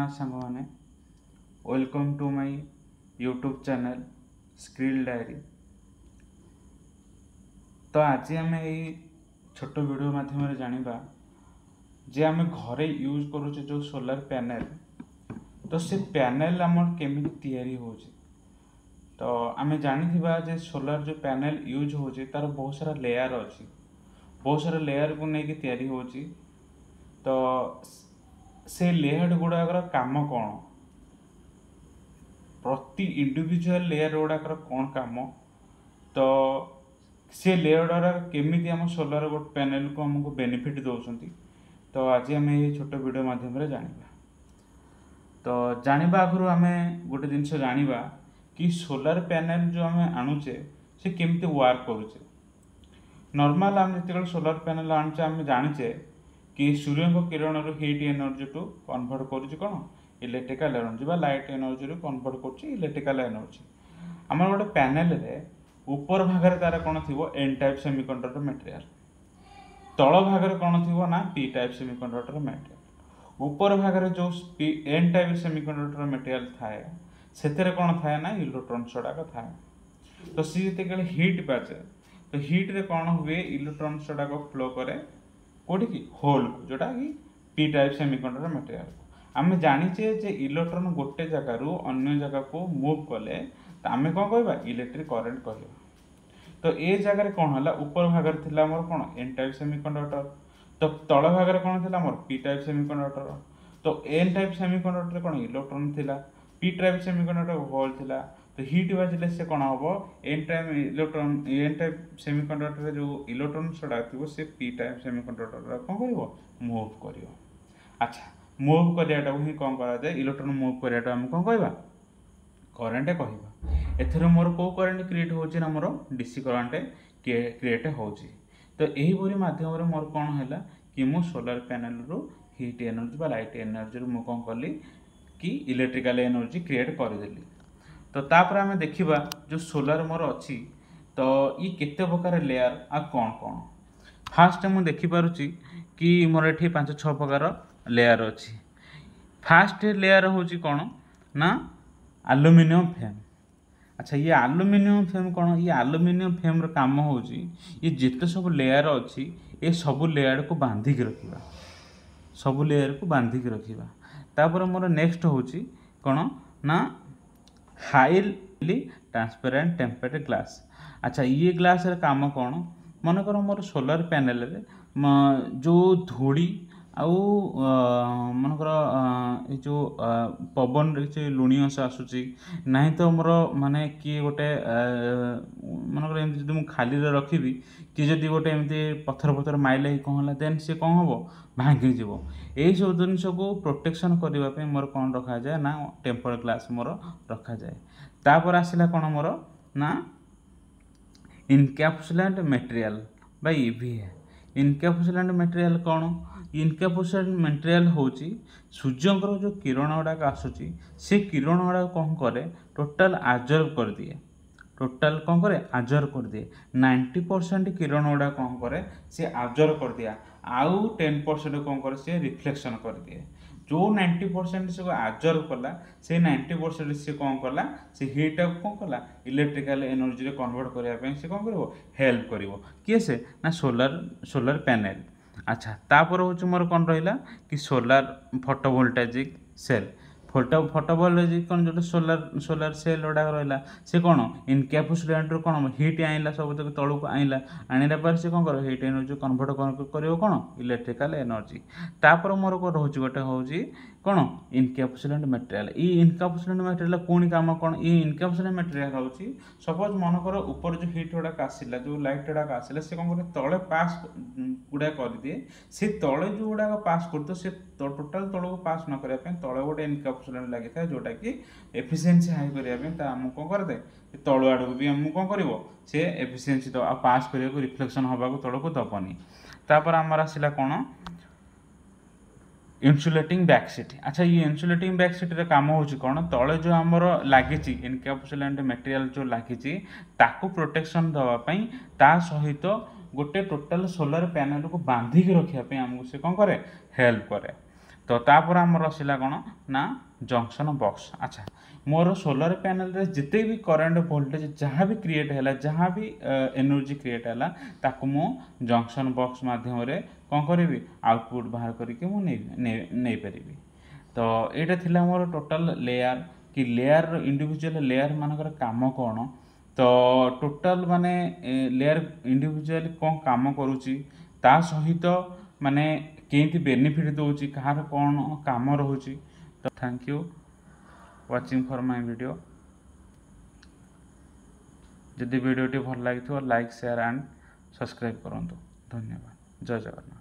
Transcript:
जगन्नाथ सांग मैंने welcome to my YouTube channel Skill Diary. तो आज आम छोट वीडियो माध्यम जानिबा जे आम घरे यूज करूचे जो सोलार पैनल, तो से पैनल आम केमी तैयारी होचे। तो आम जानिथिबा जे सोलार जो पैनल यूज होचे तार बहुत सारा लेयर अच्छी, बहुत सारा लेयर को लेकिन तैयारी होची। तो से लेयर गुड़ाकर काम कौन, प्रति इंडिविजुअल लेयर गुड़ाकर कौन काम, तो से लेयर गुड़ा केमी आम सोलार गोटे पैनल को आमको बेनिफिट दौरान। तो आज आम ये छोट वीडियो माध्यम जानिबा। तो जानिबा आगु आम गोटे जिनस जानिबा कि सोलार पैनल जो आम आणुचे से केमती वर्क करुचे। नॉर्मल आम जो सोलार पैनल आणुचे आम जानिचे कि Surya Kiran heat energy to convert करुचे कौन इलेक्ट्रिकल एनर्जी बा लाइट एनर्जी रू कन्वर्ट करुचे इलेक्ट्रिकल एनर्जी। आम गोटे पैनल रे ऊपर भाग तार कौन थी एन टाइप सेमीकंडक्टर मटेरियल, तल भाग कौन थी ना पी टाइप सेमीकंडक्टर मटेरियल। ऊपर भाग जो एन टाइप सेमीकंडक्टर मटेरियल थाए से कौन थाए ना इलेक्ट्रॉन्स गुड़ाक थाए। तो सी जो हिट पाचे तो हिट रे कौन हुए इलेक्ट्रॉन्स गुड़ाक फ्लो करे कौटी की होल को जोटा कि पी टाइप सेमीकंडक्टर मटेरियल को। आम जानीचे जे इलेक्ट्रॉन गोटे जगार अन्य जगह को मूव कले तो आम कौन कहबा इलेक्ट्रिक करेंट कहबा। तो ये जगह कौन है ऊपर भाग थिला मोर कौन एन टाइप सेमीकंडक्टर, तो तल भाग कौन थिला मोर पी टाइप सेमीकंडक्टर। तो एन टाइप सेमीकंडक्टर कौन इलेक्ट्रॉन थिला, पी टाइप सेमीकंडक्टर होल थिला। तो हिट बाजिले से कौन हम N type electron N type semiconductor जो इलेक्ट्रॉन गुड़ा थी से पी टाइप सेमीकंडक्टर कौन कर मूव कर। अच्छा, मूव कराटा ही कौन कराए इलेक्ट्रॉन मूव कराटा आम कौन कहबा करेन्ट कहबा। एथर मोर को करेन्ट क्रिएट होची ना मोर डीसी करेन्ट क्रिएट होची। तो यही भरी माध्यम रे मोर कौन हैला कि मो सोलार पैनल रू हीट एनर्जी बा लाइट एनर्जी रू मो कौन कली कि इलेक्ट्रिकल एनर्जी क्रिएट कर देली। तो तापर आमे देखिबा जो सोलार मोर अछि तो ये केते प्रकार लेयर आ कौन कौन। फास्ट मु देखि पारुची कि मोर एठी 5-6 प्रकार लेयर अछि। फास्ट लेयर होची कौन ना एल्युमिनियम फ्रेम। अच्छा, ये एल्युमिनियम फ्रेम कौन, ये एल्युमिनियम फ्रेम काम होची ये जिते सब लेयर अच्छी ये सब लेयर को बांधिक रखिबा, सब लेयर को बांधिक रखिबा। तापर मोर नेक्स्ट होची कौन ना हाईली ट्रांसपेरेंट टेम्पर्ड ग्लास। अच्छा, ये ग्लास रे काम कौन, मन कर मोर सोलार पैनल रे जो धूड़ी आउ मनकर ये जो पवन रे लुणी अंश आसूची ना तो मोर माने किए गोटे मनकर एमती जब मुझे खाली रखी कि जदि गोटे एमती पत्थर पत्थर माइले कौन है देन सी कौन हम भांगी जीव। यही सब जिनस को प्रोटेक्शन करने मोर कौन रखा जाए ना टेम्पर्ड ग्लास मोर रखा जाए। तापर आसला कौन मोर ना इनकैप्सुलेंट मटेरियल बा ईवीए। इनकैप्सुलेंट मटेरियल कौन, इनकैप्सुलेंट मटेरियल होची सूर्यंकर जो किरण गुड़ाक आसूची से किरण गुड़ा कौन करे टोटाल आब्जर्व कर दिए, टोटाल कौन करे आब्जर्व कर दिए। 90% किरण गुड़ा कौन करे से आब्जर्व कर दिया, आउ 10% कौन करे से रिफ्लेक्शन कर दिए। जो 90% से आब्जर्व कला से 90% से कौन कला से हीट कौन कला इलेक्ट्रिकल एनर्जी रे कन्वर्ट करने से कौन करिवो हेल्प करिवो किए से ना सोलार पैनल। अच्छा, तापर हूँ मोर कौन रहा कि सोलार फोटोवोल्टाइक सेल। फोटोवोल्टाइक कौन जो सोलार सेल गुड़ा रहा से कौन इनकैप्सुलेंट कौन हिट आइला सब तलू को आइला आने पर से कौन कर हिट एनर्जी कन्वर्ट कर कौन इलेक्ट्रिकल एनर्जी। तापर मोर कौन रोचे गोटे हूँ कौन इनकैप्सुलेंट मटेरियल। ये इनकैप्सुलेंट मटेरियल पुणी काम कौन, ये इनकैप्सुलेंट मटेरियल हूँ सपोज मनकर ऊपर जो हिट गुड़ाक आसला जो लाइट गुड़ाक आसला से कौन कर तले पास गुड़ा कर दिए से तले जो गुड़ाक पास कर से टोटाल तल को पास न करने तले गोटे इनकैप्सुलेंट लगी था जोटा कि एफिशिएंसी हाई करने आमको कौन करदे तलु आड़ को भी आमको कौन कर से एफिशिएंसी पास करने को रिफ्लेक्शन हवा को तल को दबनी। तापर आमर आसला कौन इन्सुलेटिंग बैकसीट। अच्छा, ये इन्सुलेटिंग बैकसीट रे काम होची कौन तले जो आमर लगी इनकैप्सुलेंट मटेरियल जो लगी ताकू प्रोटेक्शन दवापाई ता सहित गोटे टोटाल सोलार पैनल को बांधिक रखापी आमको से कौन करे हेल्प करे। तो तापर आमर आसला कौन ना जंक्शन बॉक्स। अच्छा मोर सोलर पैनल रे जिते भी करंट वोल्टेज जहाँ भी क्रिएट है जहाँ भी एनर्जी क्रिएट है ताकू मु जंक्शन बॉक्स माध्यम रे कौन करी आउटपुट बाहर करके नहीं पारि। तो यहाँ थिला मोर टोटल लेयर कि लेयर इंडिविजुअल लेयर मानकर काम कौन। तो टोटल माने लेयर इंडिविजुअल कौन काम करुच्ची ता सहित माने केंती बेनिफिट दौची कहार कौन काम रोची। तो thank you watching for my video. जदि वीडियोटी भल लगी लाइक शेयर एंड सब्सक्राइब करूँ। धन्यवाद। जय जगन्नाथ।